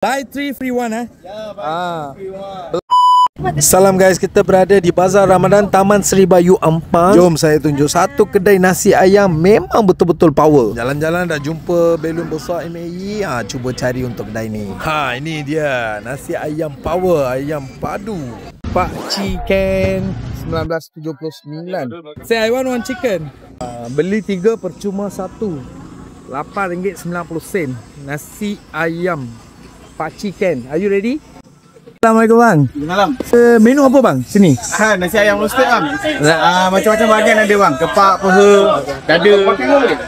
Buy 3 free 1 Ya, buy 3 free 1. Salam guys, kita berada di Bazar Ramadan Taman Seri Bayu Ampang. Jom saya tunjuk satu kedai nasi ayam memang betul-betul power. Jalan-jalan dah jumpa belon besar MAE. Cuba cari untuk kedai ni. Ini dia nasi ayam power, ayam padu. Pak Chicken 1979. Say I want one chicken. Beli 3 percuma 1. RM8.90. Nasi ayam Pak Chicken. Are you ready? Assalamualaikum bang. Malam. Menu apa bang? Sini. Nasi ayam roasted bang. Macam-macam bahagian ada bang. Kepak, peha, dada,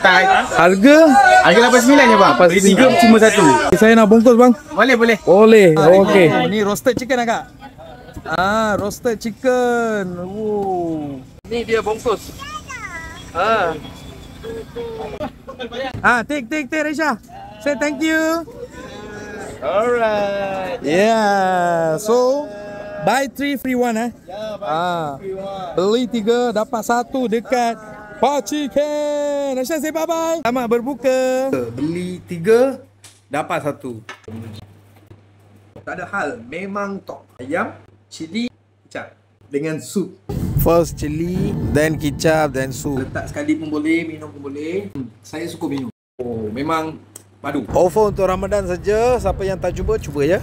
thigh. Harga? Harga RM89 je bang. Beli 3 cuma 1. Saya nak bungkus bang. Boleh, boleh. Boleh. Okey. Ni roasted chicken agak. Roasted chicken. Ni dia bungkus. Take Raisha. Say thank you. Alright. Yeah. So buy 3 free 1 Ya, buy 3 free 1. Beli 3 dapat 1 dekat Pak Chicken. Raisha say bye bye. Selamat berbuka. Beli 3 dapat 1. Tak ada hal, memang top. Ayam, cili, kicap dengan sup. First cili, then kicap, then sup. Letak sekali pun boleh, minum pun boleh. Saya suka minum. Memang padu. Offer untuk Ramadan saja. Siapa yang tak cuba, cuba ya.